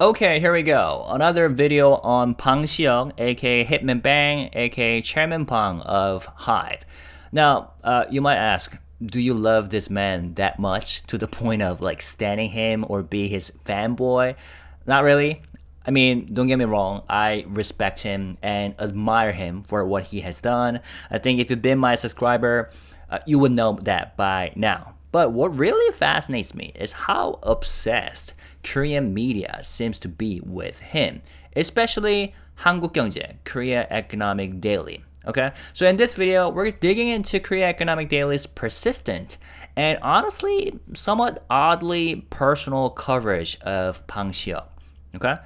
Okay, here we go. Another video on Bang Si-hyuk, aka Hitman Bang, aka Chairman Bang of HYBE. Now, you might ask, do you love this man that much to the point of like standing him or be his fanboy? Not really. I mean, don't get me wrong, I respect him and admire him for what he has done. I think if you've been my subscriber, you would know that by now. But what really fascinates me is how obsessed Korean media seems to be with him, especially 한국경제, Korea Economic Daily. Okay, so in this video, we're digging into Korea Economic Daily's persistent and honestly somewhat oddly personal coverage of Bang Si-hyuk. Okay,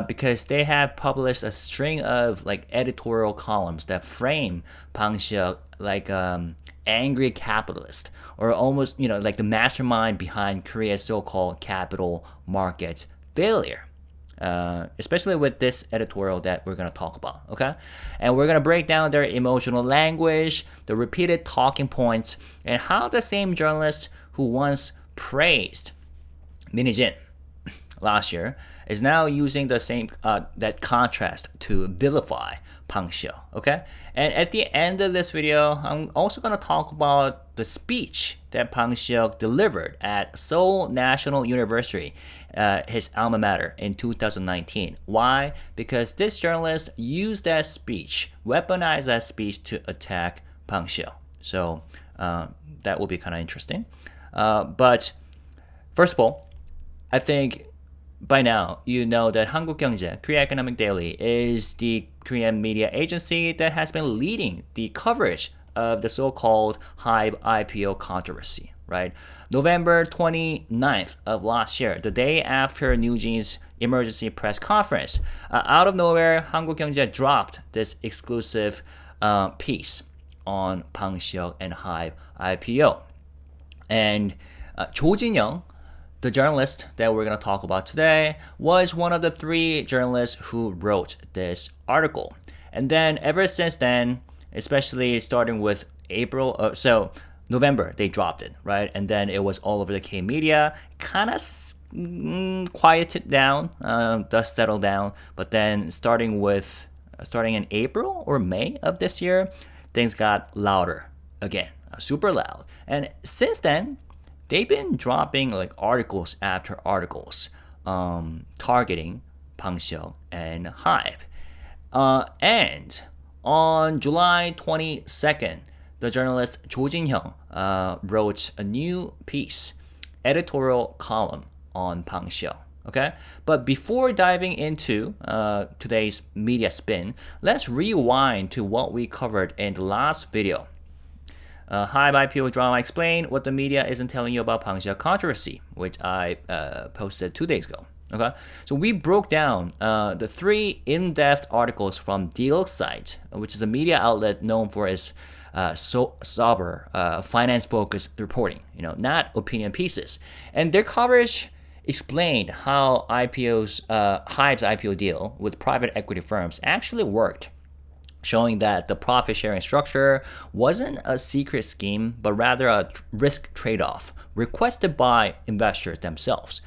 because they have published a string of like editorial columns that frame Bang Si-hyuk like angry capitalist, or almost, like the mastermind behind Korea's so-called capital market failure. Especially with this editorial that we're going to talk about, okay? And we're going to break down their emotional language, the repeated talking points, and how the same journalist who once praised Min Hee-jin last year is now using the same that contrast to vilify Bang Si-hyuk, okay? And at the end of this video, I'm also going to talk about the speech that Bang Si-hyuk delivered at Seoul National University, his alma mater, in 2019. Why? Because this journalist used that speech, weaponized that speech to attack Bang Si-hyuk. So that will be kind of interesting. But first of all, I think by now, you know that 한국경제, Korea Economic Daily, is the Korean media agency that has been leading the coverage of the so-called HYBE IPO controversy, right? November 29th of last year, the day after New Jeans' emergency press conference, out of nowhere, 한국경제 dropped this exclusive piece on Bang Si-hyuk and HYBE IPO. And Jo Jin-young, the journalist that we're going to talk about today, was one of the 3 journalists who wrote this article. And then ever since then, especially starting with November, they dropped it, right? And then it was all over the K media, kind of quieted down, dust settled down. But then starting in April or May of this year, things got louder again, super loud. And since then, they've been dropping like articles after articles targeting Bang Si-hyuk and HYBE. And on July 22nd, the journalist Jo Jin-young wrote a new piece, editorial column on Bang Si-hyuk. Okay, but before diving into today's media spin, let's rewind to what we covered in the last video. HYBE IPO drama explained what the media isn't telling you about Bang Si-hyuk controversy, which I posted 2 days ago. Okay, so we broke down the 3 in-depth articles from Deal Site, which is a media outlet known for its sober, finance-focused reporting. Not opinion pieces, and their coverage explained how HYBE's IPO deal with private equity firms actually worked, showing that the profit-sharing structure wasn't a secret scheme, but rather a risk trade-off requested by investors themselves.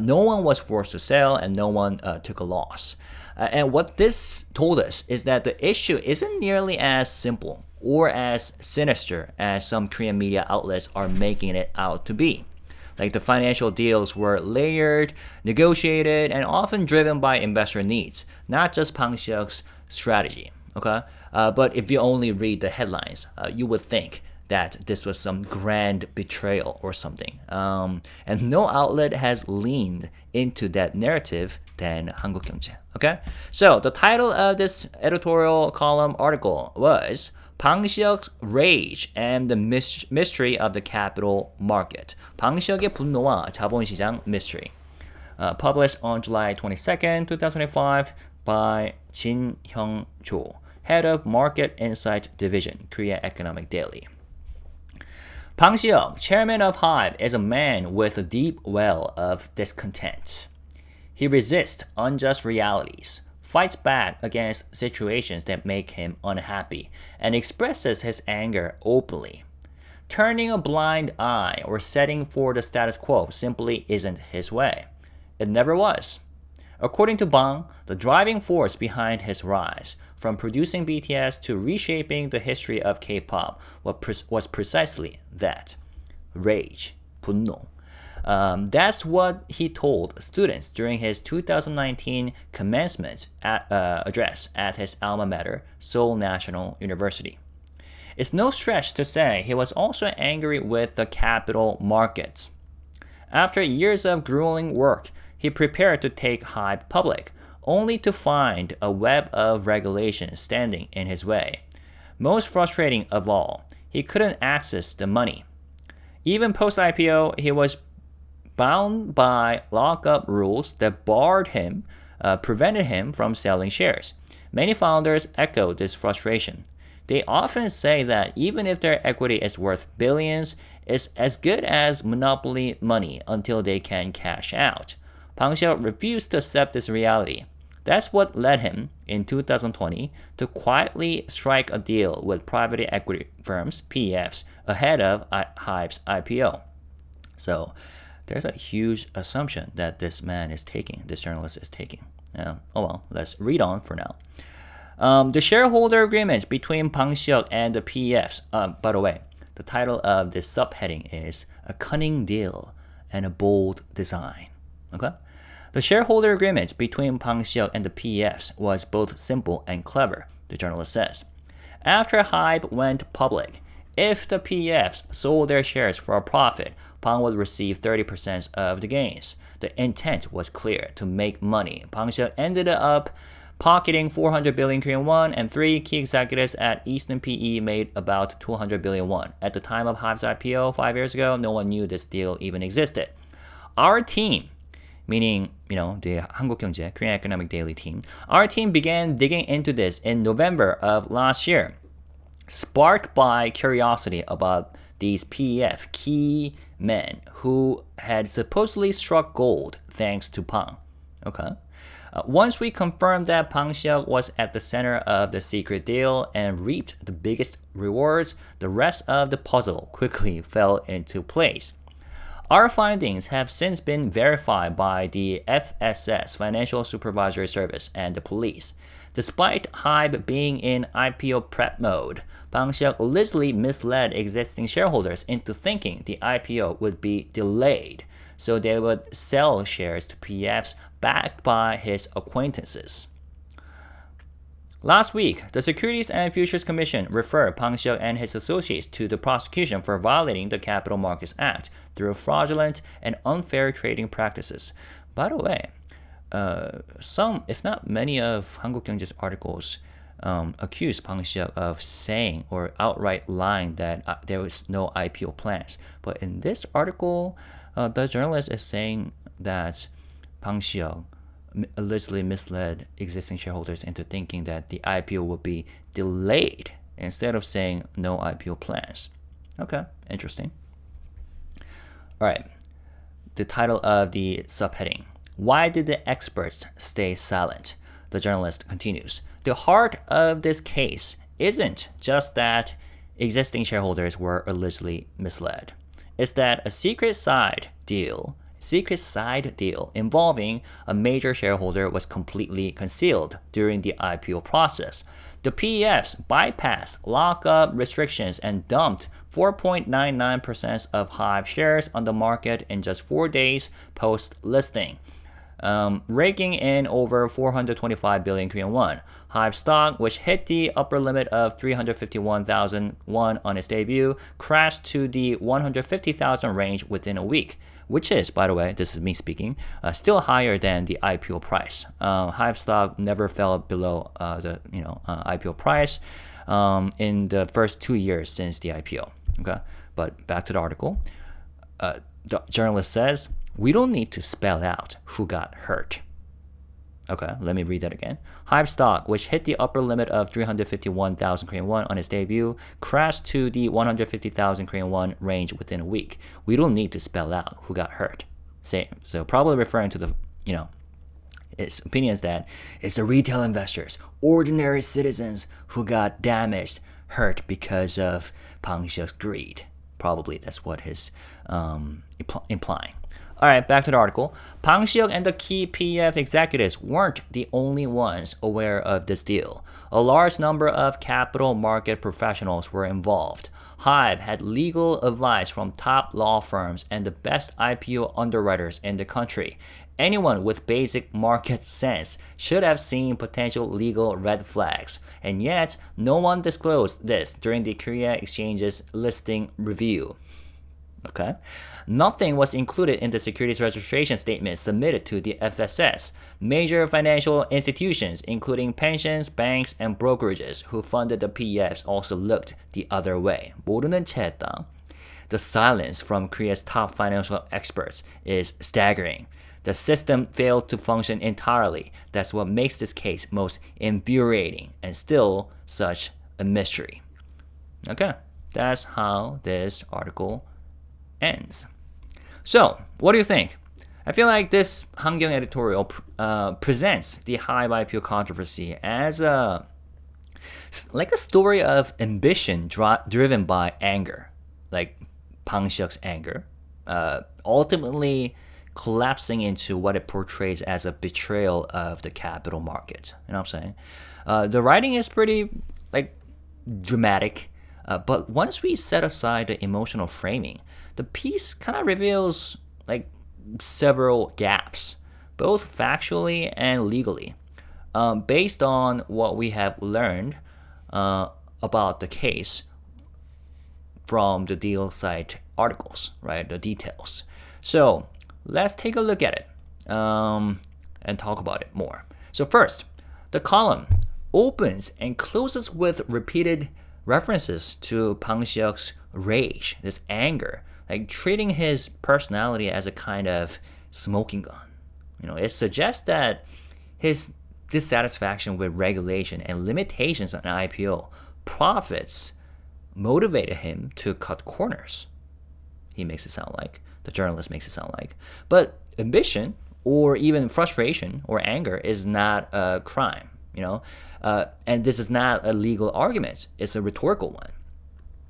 No one was forced to sell, and no one took a loss. And what this told us is that the issue isn't nearly as simple or as sinister as some Korean media outlets are making it out to be. Like, the financial deals were layered, negotiated, and often driven by investor needs, not just Bang Si-hyuk's strategy. Okay, but if you only read the headlines, you would think that this was some grand betrayal or something. And no outlet has leaned into that narrative than 한국경제. Okay, so the title of this editorial column article was Bang Si-hyuk's Rage and the Mystery of the Capital Market. Bang Si-hyuk의 분노와 자본시장 Mystery. Published on July 22nd, 2025 by Jin Hyung-jo, Head of Market Insight Division, Korea Economic Daily. Bang Si-hyuk, chairman of HYBE, is a man with a deep well of discontent. He resists unjust realities, fights back against situations that make him unhappy, and expresses his anger openly. Turning a blind eye or setting for the status quo simply isn't his way. It never was. According to Bang, the driving force behind his rise, from producing BTS to reshaping the history of K-pop, was precisely that: rage, 분노. That's what he told students during his 2019 commencement address at his alma mater, Seoul National University. It's no stretch to say he was also angry with the capital markets. After years of grueling work, he prepared to take HYBE public, only to find a web of regulations standing in his way. Most frustrating of all, he couldn't access the money. Even post-IPO, he was bound by lockup rules that prevented him from selling shares. Many founders echo this frustration. They often say that even if their equity is worth billions, it's as good as monopoly money until they can cash out. Bang Si-hyuk refused to accept this reality. That's what led him, in 2020, to quietly strike a deal with private equity firms, PEFs, ahead of HYBE's IPO. So there's a huge assumption that this journalist is taking. Let's read on for now. The shareholder agreements between Bang Si-hyuk and the PEFs, by the way, the title of this subheading is A Cunning Deal and a Bold Design. Okay? The shareholder agreements between Bang Si-hyuk and the PEFs was both simple and clever, the journalist says. After HYBE went public, if the PEFs sold their shares for a profit, Bang would receive 30% of the gains. The intent was clear: to make money. Bang Si-hyuk ended up pocketing 400 billion Korean won, and 3 key executives at Eastern PE made about 200 billion won. At the time of HYBE's IPO 5 years ago, no one knew this deal even existed. Our team, meaning, the 한국경제, Korean Economic Daily team, our team began digging into this in November of last year, sparked by curiosity about these PEF key men who had supposedly struck gold thanks to Bang. Okay. Once we confirmed that Bang Si-hyuk was at the center of the secret deal and reaped the biggest rewards, the rest of the puzzle quickly fell into place. Our findings have since been verified by the FSS, Financial Supervisory Service, and the police. Despite HYBE being in IPO prep mode, Bang Si-hyuk allegedly misled existing shareholders into thinking the IPO would be delayed, so they would sell shares to PEFs backed by his acquaintances. Last week, the Securities and Futures Commission referred Bang Si-hyuk and his associates to the prosecution for violating the Capital Markets Act through fraudulent and unfair trading practices. By the way, some, if not many, of 한국경제's articles accused Bang Si-hyuk of saying or outright lying that there was no IPO plans. But in this article, the journalist is saying that Bang Si-hyuk allegedly misled existing shareholders into thinking that the IPO would be delayed instead of saying no IPO plans. Okay, interesting. All right, the title of the subheading: Why did the experts stay silent? The journalist continues. The heart of this case isn't just that existing shareholders were allegedly misled. It's that a secret side deal involving a major shareholder was completely concealed during the IPO process. The PEFs bypassed lockup restrictions and dumped 4.99% of HYBE shares on the market in just 4 days post-listing, raking in over 425 billion Korean won. HYBE stock, which hit the upper limit of 351,000 won on its debut, crashed to the 150,000 range within a week, which is, by the way, this is me speaking, still higher than the IPO price. HYBE stock never fell below the IPO price in the first 2 years since the IPO. Okay, but back to the article. The journalist says, we don't need to spell out who got hurt. Okay, let me read that again. HYBE stock, which hit the upper limit of 351,000 Korean won on its debut, crashed to the 150,000 Korean won range within a week. We don't need to spell out who got hurt. So probably referring to the, its opinions that it's the retail investors, ordinary citizens who got damaged, hurt because of Bang Si-hyuk's greed. Probably that's what he's implying. All right, back to the article. Bang Si-hyuk and the key PF executives weren't the only ones aware of this deal. A large number of capital market professionals were involved. HYBE had legal advice from top law firms and the best IPO underwriters in the country. Anyone with basic market sense should have seen potential legal red flags, and yet no one disclosed this during the Korea Exchange's listing review. Okay. Nothing was included in the securities registration statement submitted to the FSS. Major financial institutions, including pensions, banks, and brokerages who funded the PEFs also looked the other way. 모르는 채 했다. The silence from Korea's top financial experts is staggering. The system failed to function entirely. That's what makes this case most infuriating and still such a mystery. Okay, that's how this article ends. So, what do you think? I feel like this 한경 editorial presents the HYBE IPO controversy as like a story of ambition driven by anger, like Bang Si-hyuk's anger, ultimately collapsing into what it portrays as a betrayal of the capital market. You know what I'm saying? The writing is pretty like dramatic, but once we set aside the emotional framing, the piece kind of reveals like several gaps, both factually and legally, based on what we have learned about the case from the deal site articles, right? The details. So let's take a look at it and talk about it more. So first, the column opens and closes with repeated references to Bang Si-hyuk's rage, this anger, like treating his personality as a kind of smoking gun. You know, it suggests that his dissatisfaction with regulation and limitations on IPO profits motivated him to cut corners. He makes it sound like. The journalist makes it sound like. But ambition or even frustration or anger is not a crime, you know? And this is not a legal argument. It's a rhetorical one.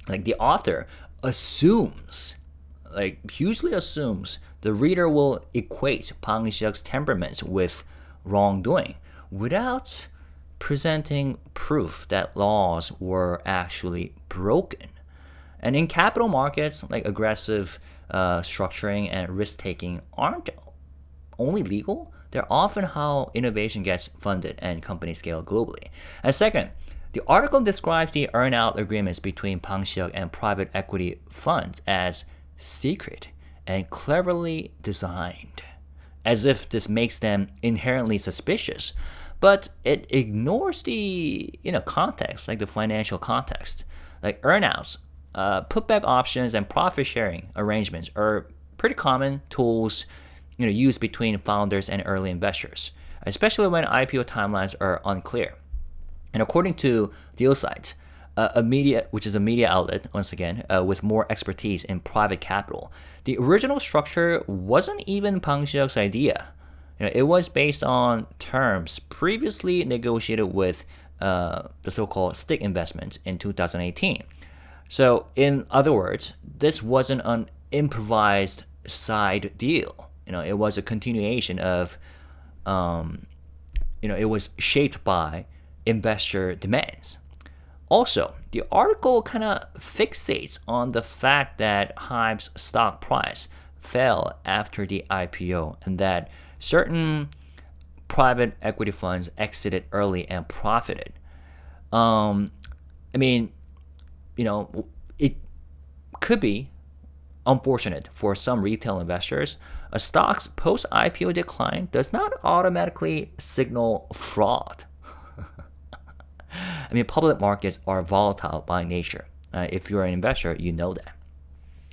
Like the author assumes, like hugely assumes, the reader will equate Bang Si-hyuk's temperament with wrongdoing without presenting proof that laws were actually broken. And in capital markets, like aggressive structuring and risk-taking aren't only legal, they're often how innovation gets funded and companies scale globally. And second, the article describes the earn-out agreements between Bang Si-hyuk and private equity funds as secret and cleverly designed, as if this makes them inherently suspicious. But it ignores the context, like the financial context. Like earnouts, putback options, and profit sharing arrangements are pretty common tools used between founders and early investors, especially when IPO timelines are unclear. And according to DealSite, which is a media outlet, once again, with more expertise in private capital, the original structure wasn't even Bang Si-hyuk's idea. It was based on terms previously negotiated with the so-called stick investment in 2018. So, in other words, this wasn't an improvised side deal. It was a continuation of, it was shaped by investor demands. Also, the article kind of fixates on the fact that HYBE's stock price fell after the IPO and that certain private equity funds exited early and profited. It could be unfortunate for some retail investors. A stock's post-IPO decline does not automatically signal fraud. Public markets are volatile by nature. If you're an investor, you know that.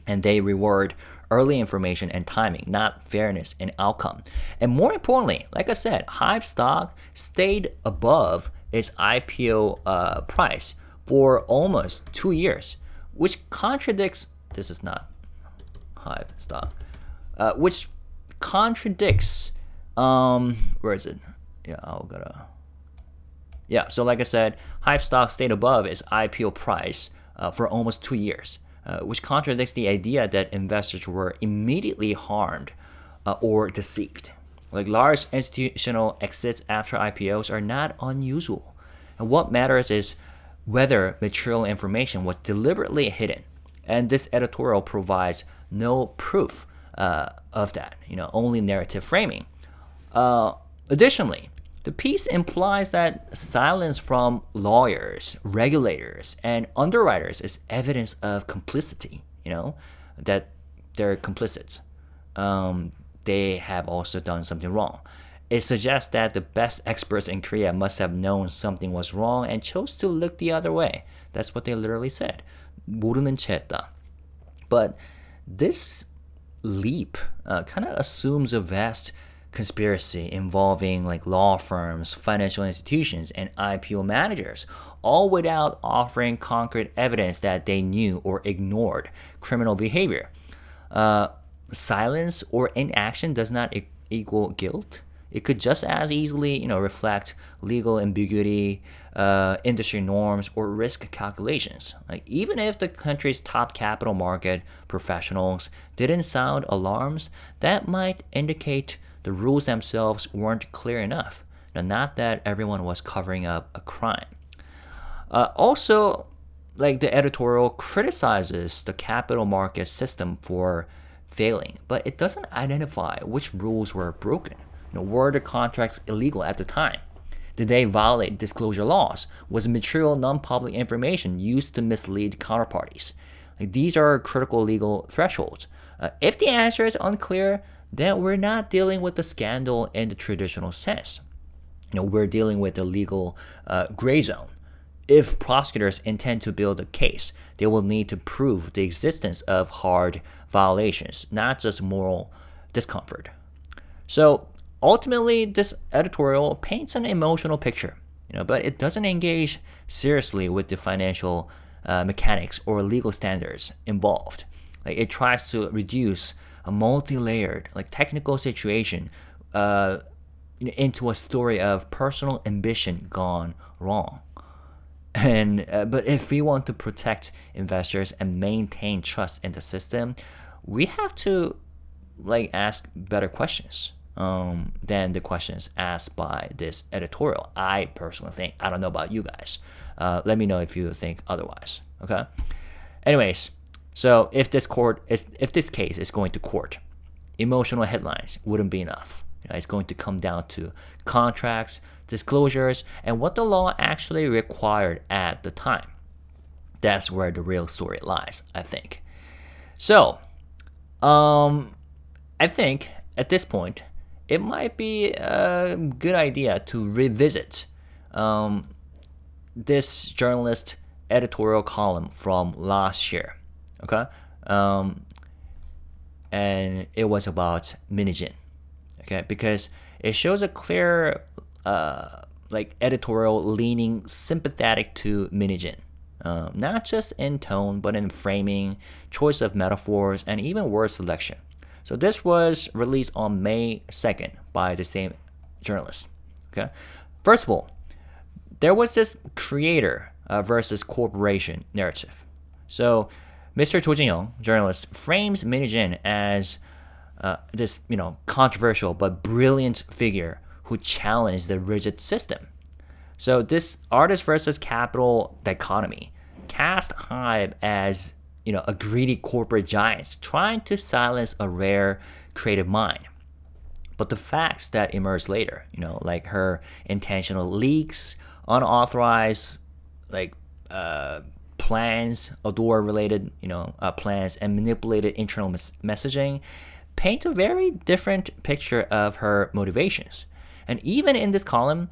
And they reward early information and timing, not fairness and outcome. And more importantly, like I said, HYBE stock stayed above its IPO price for almost 2 years, which contradicts, this is not HYBE stock, which contradicts, where is it? So like I said, HYBE stock stayed above its IPO price for almost 2 years, which contradicts the idea that investors were immediately harmed or deceived. Like large institutional exits after IPOs are not unusual. And what matters is whether material information was deliberately hidden. And this editorial provides no proof of that, only narrative framing. Additionally, the piece implies that silence from lawyers, regulators, and underwriters is evidence of complicity, that they're complicit. They have also done something wrong. It suggests that the best experts in Korea must have known something was wrong and chose to look the other way. That's what they literally said. 모르는 채 했다. But this leap kind of assumes a vast conspiracy involving like law firms, financial institutions, and IPO managers, all without offering concrete evidence that they knew or ignored criminal behavior. Silence or inaction does not equal guilt. It could just as easily, reflect legal ambiguity, industry norms, or risk calculations. Like even if the country's top capital market professionals didn't sound alarms, that might indicate the rules themselves weren't clear enough. Not that everyone was covering up a crime. Also, like the editorial criticizes the capital market system for failing, but it doesn't identify which rules were broken. Were the contracts illegal at the time? Did they violate disclosure laws? Was material non-public information used to mislead counterparties? These are critical legal thresholds. If the answer is unclear, then we're not dealing with the scandal in the traditional sense. We're dealing with the legal gray zone. If prosecutors intend to build a case, they will need to prove the existence of hard violations, not just moral discomfort. So ultimately, this editorial paints an emotional picture, but it doesn't engage seriously with the financial mechanics or legal standards involved. Like it tries to reduce a multi-layered, technical situation into a story of personal ambition gone wrong. And but if we want to protect investors and maintain trust in the system, we have to ask better questions than the questions asked by this editorial. I personally think. I don't know about you guys. Let me know if you think otherwise. Okay. Anyways, so if this case is going to court, emotional headlines wouldn't be enough. It's going to come down to contracts, disclosures, and what the law actually required at the time. That's where the real story lies, I think. So, I think at this point, it might be a good idea to revisit this journalist editorial column from last year. Okay? And it was about Min Hee-jin. Okay, because it shows a clear editorial leaning sympathetic to Min Hee-jin. Not just in tone, but in framing, choice of metaphors, and even word selection. So this was released on May 2nd by the same journalist. Okay, first of all, there was this creator versus corporation narrative. So Mr. Cho Jin-young, journalist, frames Min Hee-jin as this controversial but brilliant figure who challenged the rigid system. So this artist versus capital dichotomy cast HYBE as a greedy corporate giant trying to silence a rare creative mind. But the facts that emerged later, like her intentional leaks, unauthorized plans, Adore-related plans, and manipulated internal messaging, paint a very different picture of her motivations. And even in this column,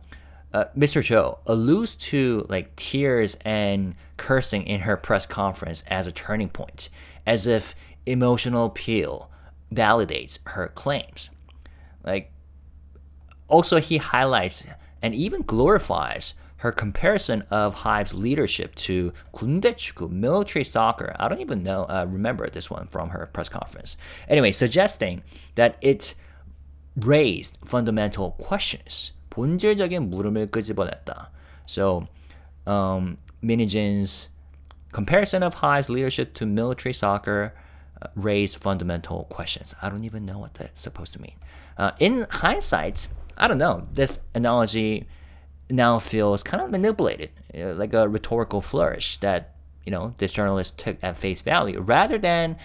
Mr. Cho alludes to tears and cursing in her press conference as a turning point, as if emotional appeal validates her claims. Also he highlights and even glorifies her comparison of HYBE's leadership to 군대 축구, military soccer. I don't even remember this one from her press conference. Anyway, suggesting that it raised fundamental questions. 본질적인 물음을 끄집어냈다. So, Min Hee-jin's comparison of HYBE's leadership to military soccer raise fundamental questions. I don't even know what that's supposed to mean. In hindsight, I don't know. This analogy now feels kind of manipulated, like a rhetorical flourish that this journalist took at face value rather than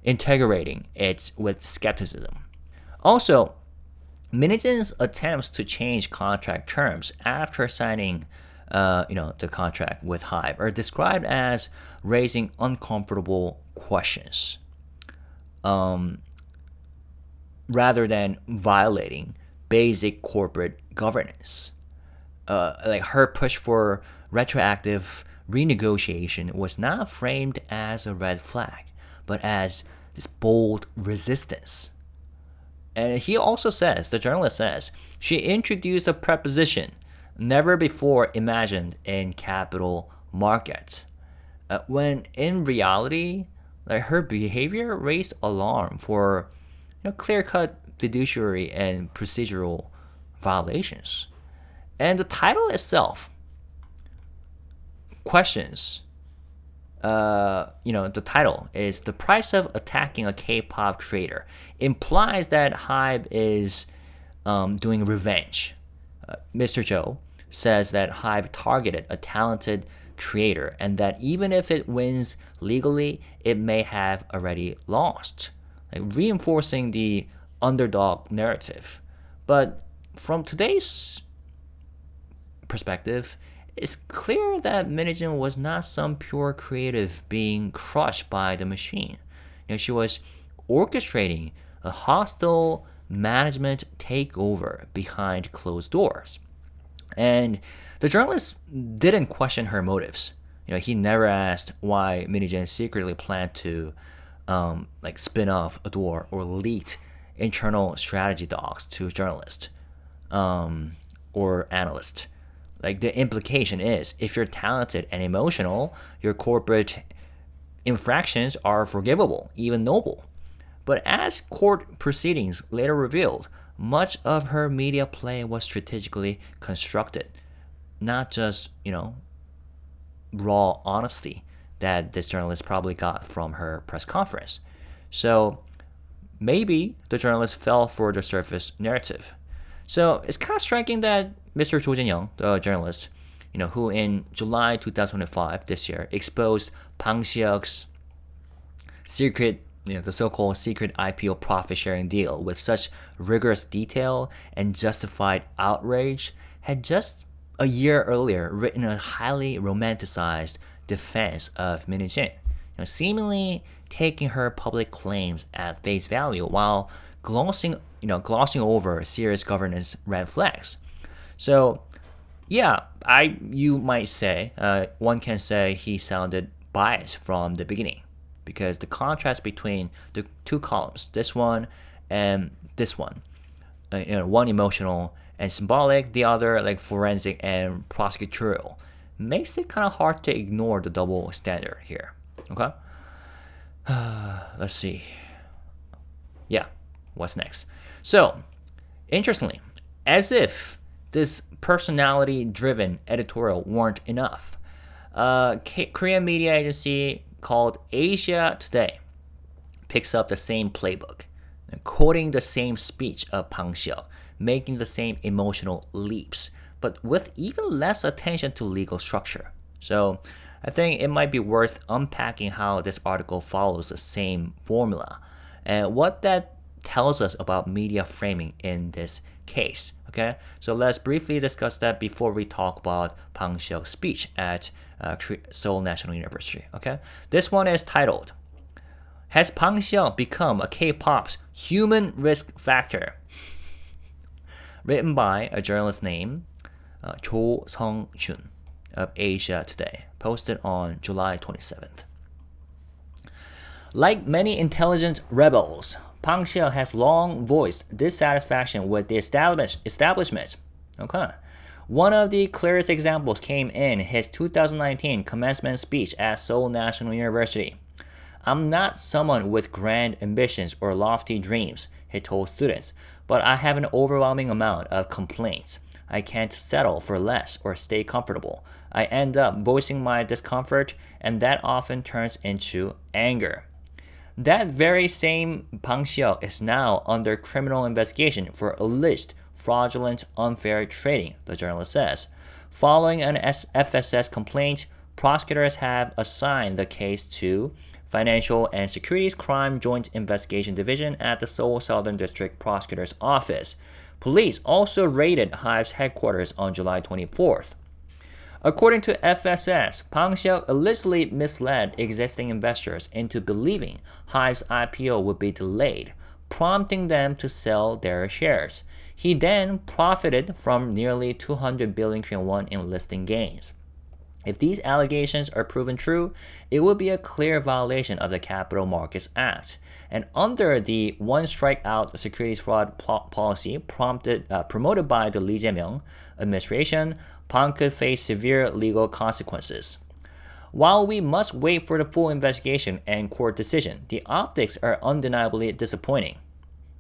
integrating it with skepticism. Also, Min Hee-jin's attempts to change contract terms after signing the contract with HYBE are described as raising uncomfortable questions rather than violating basic corporate governance. Like her push for retroactive renegotiation was not framed as a red flag, but as this bold resistance. And he also says, the journalist says, she introduced a preposition never before imagined in capital markets, when in reality, like her behavior raised alarm for clear-cut fiduciary and procedural violations. And the title itself questions. The title is "The Price of Attacking a K-pop Creator," implies that HYBE is doing revenge. Mr. Cho says that HYBE targeted a talented creator and that even if it wins legally, it may have already lost, like reinforcing the underdog narrative. But from today's perspective, it's clear that Min Hee-jin was not some pure creative being crushed by the machine. She was orchestrating a hostile management takeover behind closed doors. And the journalist didn't question her motives. He never asked why Min Hee-jin secretly planned to spin off a door or leaked internal strategy docs to journalists or analysts. Like the implication is, if you're talented and emotional, your corporate infractions are forgivable, even noble. But as court proceedings later revealed, much of her media play was strategically constructed, not just, raw honesty that this journalist probably got from her press conference. So maybe the journalist fell for the surface narrative. So it's kind of striking that Mr. Cho Jin-young, the journalist, who in July 2005, this year, exposed Bang Si-hyuk's secret, the so-called secret IPO profit-sharing deal with such rigorous detail and justified outrage, had just a year earlier written a highly romanticized defense of Min Hee-jin, seemingly taking her public claims at face value while glossing over serious governance red flags. So, yeah, you might say, one can say he sounded biased from the beginning, because the contrast between the two columns, this one and this one, one emotional and symbolic, the other like forensic and prosecutorial, makes it kind of hard to ignore the double standard here. Okay, let's see. Yeah, what's next? So, interestingly, as if this personality-driven editorial weren't enough, Korean media agency called Asia Today picks up the same playbook, quoting the same speech of Bang Si-hyuk, making the same emotional leaps, but with even less attention to legal structure. So I think it might be worth unpacking how this article follows the same formula and what that tells us about media framing in this case. Okay, so let's briefly discuss that before we talk about Bang Si-hyuk's speech at Seoul National University. Okay, this one is titled, "Has Bang Si-hyuk become a K-pop's human risk factor?" Written by a journalist named Cho Sung-jun of Asia Today, posted on July 27th. Like many intelligent rebels, Bang Si-hyuk has long voiced dissatisfaction with the establishment. Okay. One of the clearest examples came in his 2019 commencement speech at Seoul National University. "I'm not someone with grand ambitions or lofty dreams," he told students, "but I have an overwhelming amount of complaints. I can't settle for less or stay comfortable. I end up voicing my discomfort, and that often turns into anger." That very same Bang Si-hyuk is now under criminal investigation for alleged fraudulent unfair trading, the journalist says. Following an FSS complaint, prosecutors have assigned the case to Financial and Securities Crime Joint Investigation Division at the Seoul Southern District Prosecutor's Office. Police also raided HYBE's headquarters on July 24th. According to FSS, Bang Si-hyuk allegedly misled existing investors into believing HYBE's IPO would be delayed, prompting them to sell their shares. He then profited from nearly 200 billion Korean won in listing gains. If these allegations are proven true, it would be a clear violation of the Capital Markets Act. And under the one strike out securities fraud policy promoted by the Lee Jae-myung administration, Bang could face severe legal consequences. While we must wait for the full investigation and court decision, the optics are undeniably disappointing.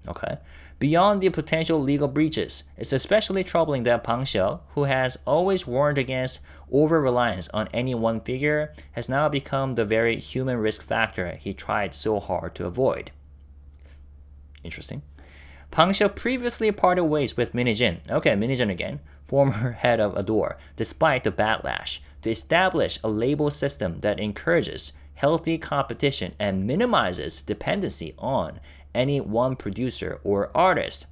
Okay. Beyond the potential legal breaches, it's especially troubling that Bang Si-hyuk, who has always warned against over-reliance on any one figure, has now become the very human risk factor he tried so hard to avoid. Interesting. Bang Si-hyuk previously parted ways with Min Hee-jin, Min Hee-jin again, former head of Adore, despite the backlash, to establish a label system that encourages healthy competition and minimizes dependency on any one producer or artist.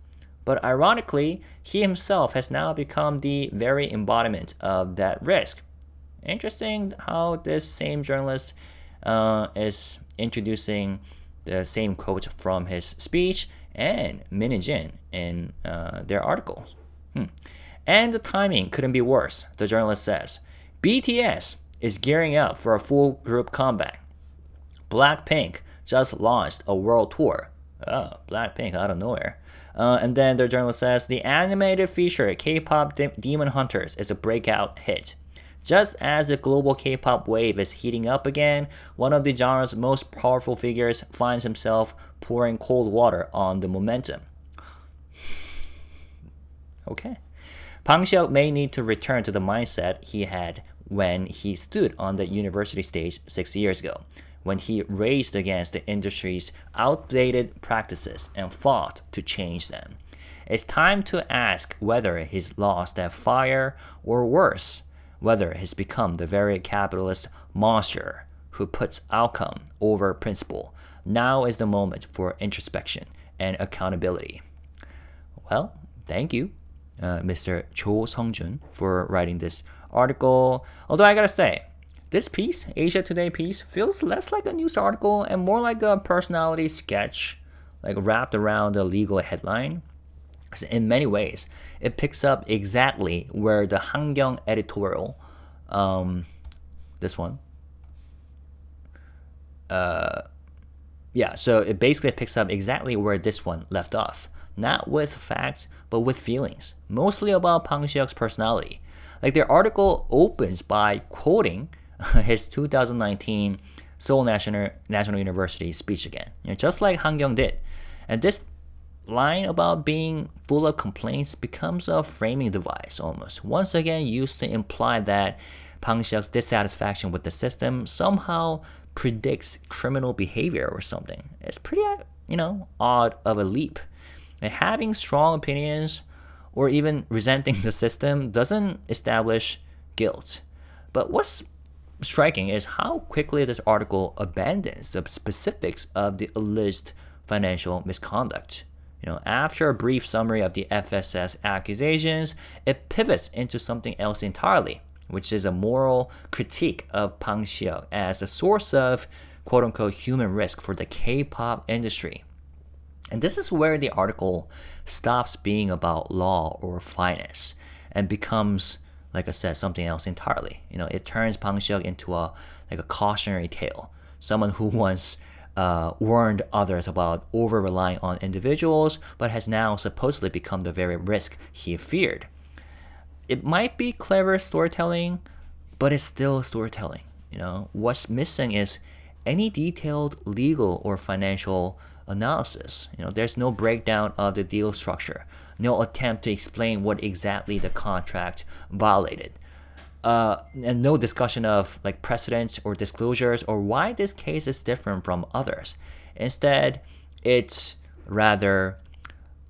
But ironically, he himself has now become the very embodiment of that risk. Interesting how this same journalist is introducing the same quote from his speech and Min Hee-jin in their articles. And the timing couldn't be worse, the journalist says. BTS is gearing up for a full group comeback. Blackpink just launched a world tour. Oh, Blackpink out of nowhere. And then the journalist says, the animated feature K-pop Demon Hunters is a breakout hit. Just as the global K-pop wave is heating up again, one of the genre's most powerful figures finds himself pouring cold water on the momentum. Okay. Bang Si-hyuk may need to return to the mindset he had when he stood on the university stage 6 years ago, when he raged against the industry's outdated practices and fought to change them. It's time to ask whether he's lost that fire, or worse, whether he's become the very capitalist monster who puts outcome over principle. Now is the moment for introspection and accountability. Well, thank you, Mr. Cho Sung-jun, for writing this article. Although I gotta say, this piece, Asia Today piece, feels less like a news article and more like a personality sketch, like wrapped around a legal headline. In many ways, it picks up exactly where the 한경 editorial, this one, so it basically picks up exactly where this one left off. Not with facts, but with feelings, mostly about Bang Si-hyuk's personality. Like their article opens by quoting his 2019 Seoul National University speech again, just like 한경 did. And this line about being full of complaints becomes a framing device almost, once again used to imply that Bang Si-hyuk's dissatisfaction with the system somehow predicts criminal behavior or something. It's pretty, odd of a leap. And having strong opinions or even resenting the system doesn't establish guilt. But what's striking is how quickly this article abandons the specifics of the alleged financial misconduct. After a brief summary of the FSS accusations, it pivots into something else entirely, which is a moral critique of Bang Si-hyuk as the source of quote-unquote human risk for the K-pop industry. And this is where the article stops being about law or finance and becomes, like I said, something else entirely. It turns Bang Si-hyuk into a cautionary tale, someone who once warned others about over-relying on individuals, but has now supposedly become the very risk he feared. It might be clever storytelling, but it's still storytelling. What's missing is any detailed legal or financial analysis. There's no breakdown of the deal structure, no attempt to explain what exactly the contract violated, and no discussion of precedents or disclosures or why this case is different from others. Instead, it rather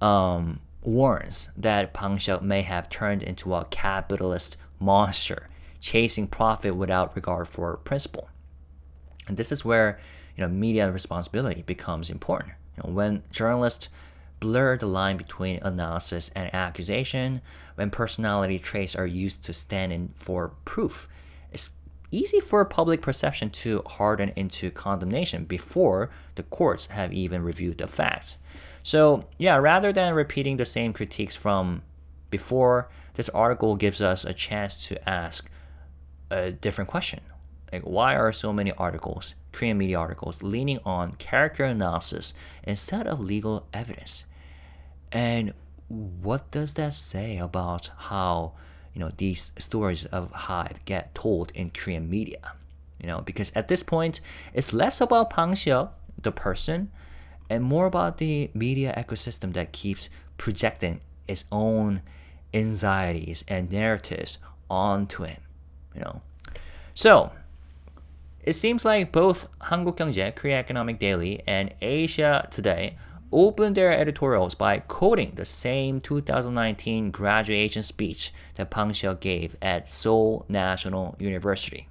warns that Bang Si-hyuk may have turned into a capitalist monster, chasing profit without regard for principle. And this is where media responsibility becomes important. When journalists blur the line between analysis and accusation, when personality traits are used to stand in for proof, it's easy for public perception to harden into condemnation before the courts have even reviewed the facts. So yeah, rather than repeating the same critiques from before, this article gives us a chance to ask a different question. Like, why are so many articles, Korean media articles, leaning on character analysis instead of legal evidence? And what does that say about how these stories of HYBE get told in Korean media? Because at this point, it's less about Bang Si-hyuk, the person, and more about the media ecosystem that keeps projecting its own anxieties and narratives onto him. So it seems like both 한국경제, Korea Economic Daily, and Asia Today opened their editorials by quoting the same 2019 graduation speech that Bang Si-hyuk gave at Seoul National University.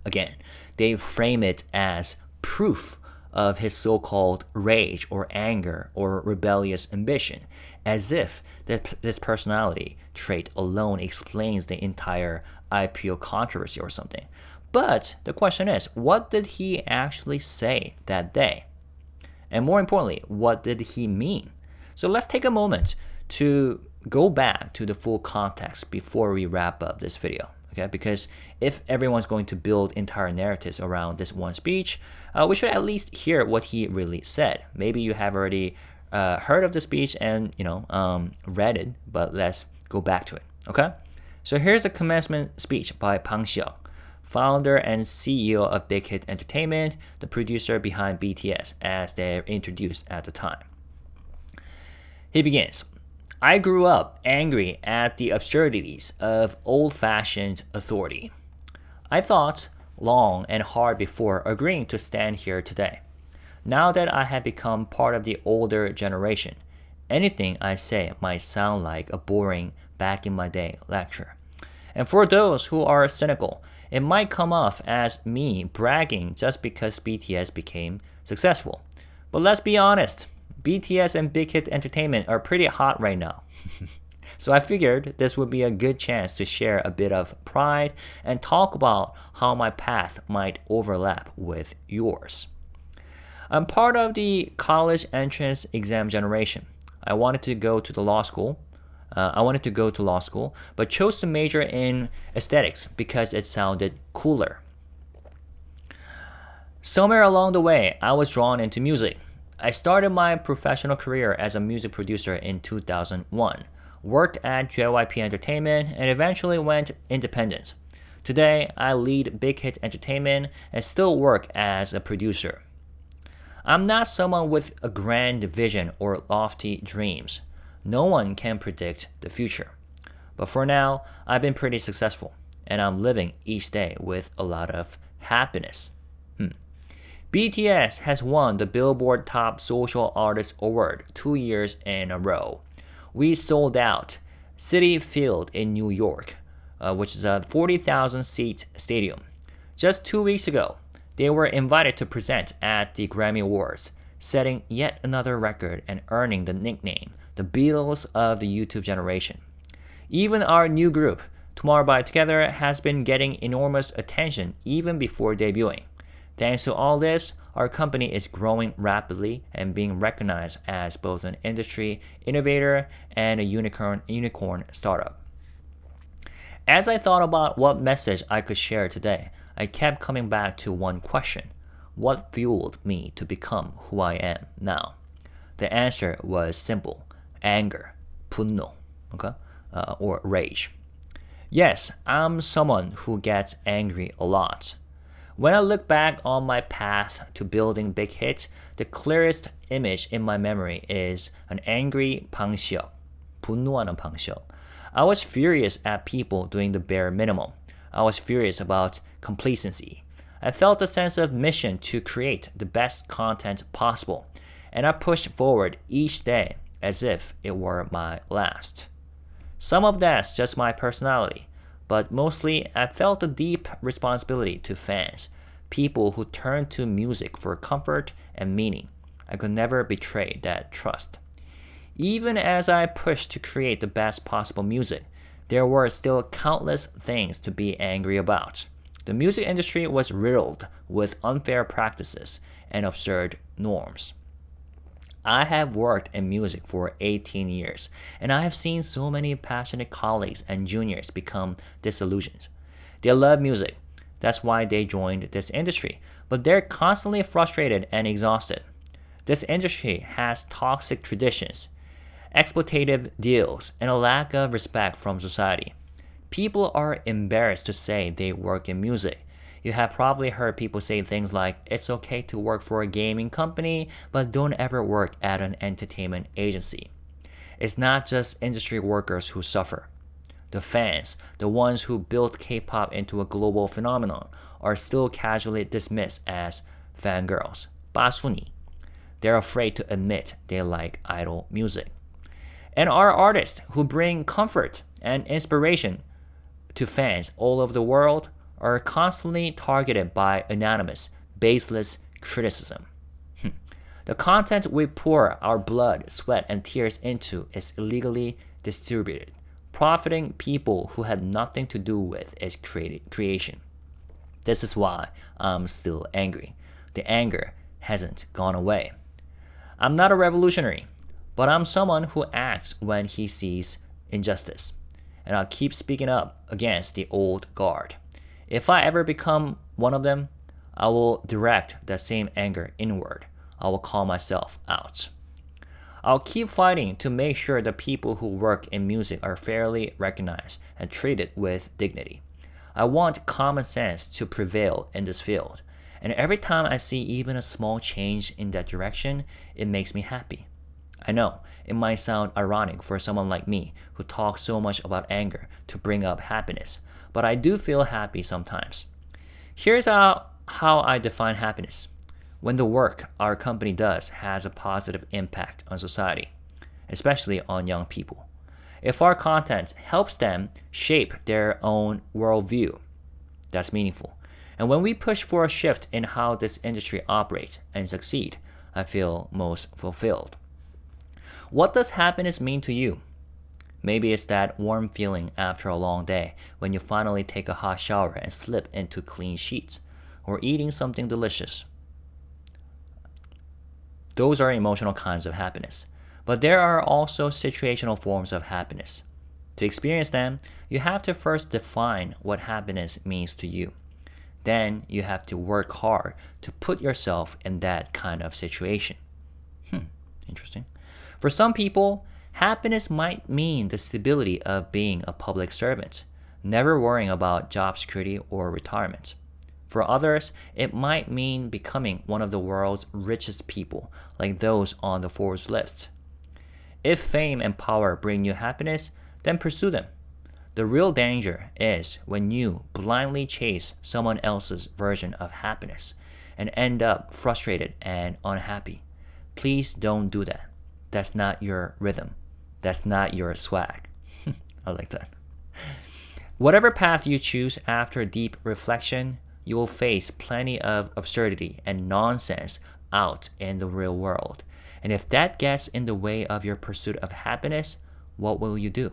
Again, they frame it as proof of his so-called rage or anger or rebellious ambition, as if this personality trait alone explains the entire IPO controversy or something. But the question is, what did he actually say that day? And more importantly, what did he mean? So let's take a moment to go back to the full context before we wrap up this video. Okay, because if everyone's going to build entire narratives around this one speech, we should at least hear what he really said. Maybe you have already heard of the speech and read it, but let's go back to it. Okay, so here's a commencement speech by Bang Si-hyuk, founder and CEO of Big Hit Entertainment, the producer behind BTS, as they're introduced at the time. He begins. I grew up angry at the absurdities of old-fashioned authority. I thought long and hard before agreeing to stand here today. Now that I have become part of the older generation, anything I say might sound like a boring back in my day lecture. And for those who are cynical, it might come off as me bragging just because BTS became successful. But let's be honest, BTS and Big Hit Entertainment are pretty hot right now. So I figured this would be a good chance to share a bit of pride and talk about how my path might overlap with yours. I'm part of the college entrance exam generation. I wanted to go to law school, but chose to major in aesthetics because it sounded cooler. Somewhere along the way, I was drawn into music. I started my professional career as a music producer in 2001, worked at HYBE Entertainment, and eventually went independent. Today, I lead Big Hit Entertainment and still work as a producer. I'm not someone with a grand vision or lofty dreams. No one can predict the future. But for now, I've been pretty successful, and I'm living each day with a lot of happiness. BTS has won the Billboard Top Social Artist Award 2 years in a row. We sold out Citi Field in New York, which is a 40,000-seat stadium. Just 2 weeks ago, they were invited to present at the Grammy Awards, setting yet another record and earning the nickname the Beatles of the YouTube generation. Even our new group, Tomorrow by Together, has been getting enormous attention even before debuting. Thanks to all this, our company is growing rapidly and being recognized as both an industry innovator and a unicorn startup. As I thought about what message I could share today, I kept coming back to one question. What fueled me to become who I am now? The answer was simple. Anger, 분노, okay? Or rage. Yes, I'm someone who gets angry a lot. When I look back on my path to building Big Hit, the clearest image in my memory is an angry Bang Si-hyuk, 분노하는 Bang Si-hyuk. I was furious at people doing the bare minimum. I was furious about complacency. I felt a sense of mission to create the best content possible, and I pushed forward each day as if it were my last. Some of that's just my personality, but mostly I felt a deep responsibility to fans, people who turn to music for comfort and meaning. I could never betray that trust. Even as I pushed to create the best possible music, there were still countless things to be angry about. The music industry was riddled with unfair practices and absurd norms. I have worked in music for 18 years, and I have seen so many passionate colleagues and juniors become disillusioned. They love music, that's why they joined this industry, but they're constantly frustrated and exhausted. This industry has toxic traditions, exploitative deals, and a lack of respect from society. People are embarrassed to say they work in music. You have probably heard people say things like, it's okay to work for a gaming company, but don't ever work at an entertainment agency. It's not just industry workers who suffer. The fans, the ones who built K-pop into a global phenomenon, are still casually dismissed as fangirls, basuni. They're afraid to admit they like idol music. And our artists who bring comfort and inspiration to fans all over the world are constantly targeted by anonymous, baseless criticism. The content we pour our blood, sweat, and tears into is illegally distributed, profiting people who had nothing to do with its creation. This is why I'm still angry. The anger hasn't gone away. I'm not a revolutionary, but I'm someone who acts when he sees injustice, and I'll keep speaking up against the old guard. If I ever become one of them, I will direct that same anger inward. I will call myself out. I'll keep fighting to make sure the people who work in music are fairly recognized and treated with dignity. I want common sense to prevail in this field, and every time I see even a small change in that direction, it makes me happy. I know it might sound ironic for someone like me who talks so much about anger to bring up happiness, but I do feel happy sometimes. Here's how I define happiness. When the work our company does has a positive impact on society, especially on young people. If our content helps them shape their own worldview, that's meaningful. And when we push for a shift in how this industry operates and succeed, I feel most fulfilled. What does happiness mean to you? Maybe it's that warm feeling after a long day when you finally take a hot shower and slip into clean sheets, or eating something delicious. Those are emotional kinds of happiness. But there are also situational forms of happiness. To experience them, you have to first define what happiness means to you. Then you have to work hard to put yourself in that kind of situation. Interesting. For some people, happiness might mean the stability of being a public servant, never worrying about job security or retirement. For others, it might mean becoming one of the world's richest people, like those on the Forbes list. If fame and power bring you happiness, then pursue them. The real danger is when you blindly chase someone else's version of happiness and end up frustrated and unhappy. Please don't do that. That's not your rhythm. That's not your swag. I like that. Whatever path you choose after deep reflection, you will face plenty of absurdity and nonsense out in the real world. And if that gets in the way of your pursuit of happiness, what will you do?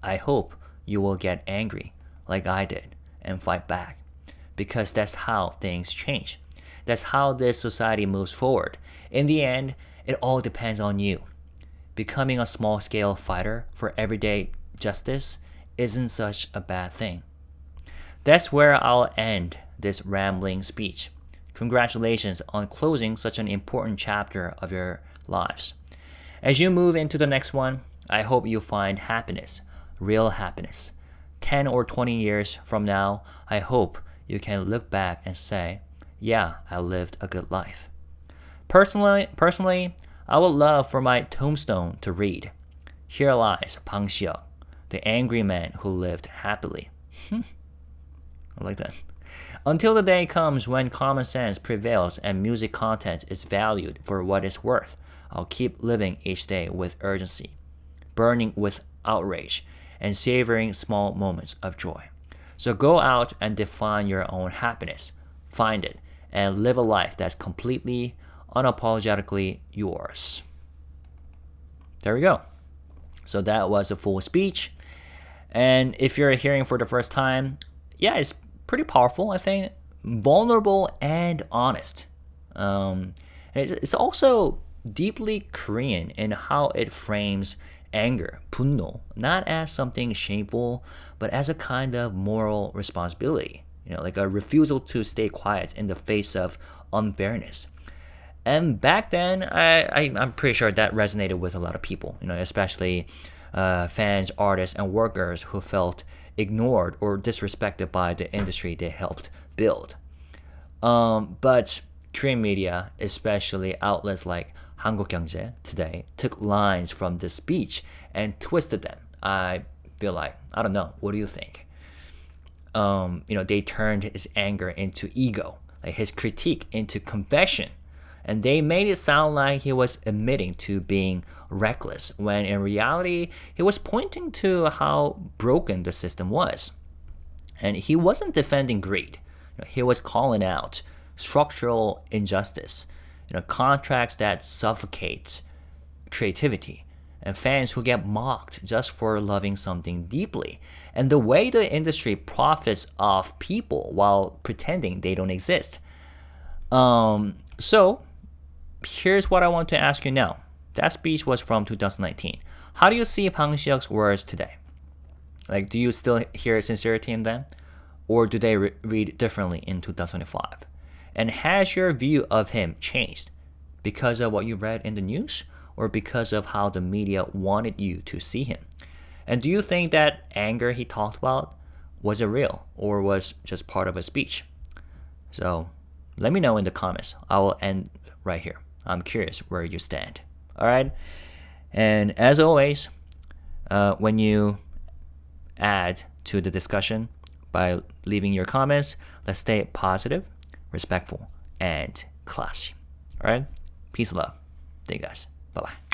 I hope you will get angry like I did and fight back, because that's how things change. That's how this society moves forward. In the end, it all depends on you. Becoming a small-scale fighter for everyday justice isn't such a bad thing. That's where I'll end this rambling speech. Congratulations on closing such an important chapter of your lives. As you move into the next one, I hope you find happiness, real happiness. 10 or 20 years from now, I hope you can look back and say, yeah, I lived a good life. Personally, I would love for my tombstone to read, here lies Bang Si-hyuk, the angry man who lived happily. I like that. Until the day comes when common sense prevails and music content is valued for what it's worth, I'll keep living each day with urgency, burning with outrage, and savoring small moments of joy. So go out and define your own happiness, find it, and live a life that's completely, unapologetically yours. There we go. So that was a full speech. And if you're hearing for the first time, yeah, it's pretty powerful, I think. Vulnerable and honest. It's also deeply Korean in how it frames anger, 분노, not as something shameful, but as a kind of moral responsibility. Like a refusal to stay quiet in the face of unfairness. And back then, I'm pretty sure that resonated with a lot of people, especially fans, artists, and workers who felt ignored or disrespected by the industry they helped build. But Korean media, especially outlets like 한국경제 today, took lines from this speech and twisted them. I feel like, I don't know, what do you think? They turned his anger into ego, like his critique into confession. And they made it sound like he was admitting to being reckless, when in reality, he was pointing to how broken the system was. And he wasn't defending greed. He was calling out structural injustice, contracts that suffocate creativity, and fans who get mocked just for loving something deeply, and the way the industry profits off people while pretending they don't exist. So here's what I want to ask you now. That speech was from 2019. How do you see Bang Si-hyuk's words today? Like, do you still hear sincerity in them? Or do they read differently in 2025? And has your view of him changed because of what you read in the news, or because of how the media wanted you to see him? And do you think that anger he talked about, was it real, or was just part of a speech? So let me know in the comments. I will end right here. I'm curious where you stand. All right. And as always, when you add to the discussion by leaving your comments, let's stay positive, respectful, and classy. All right. Peace and love. Thank you guys. Bye bye.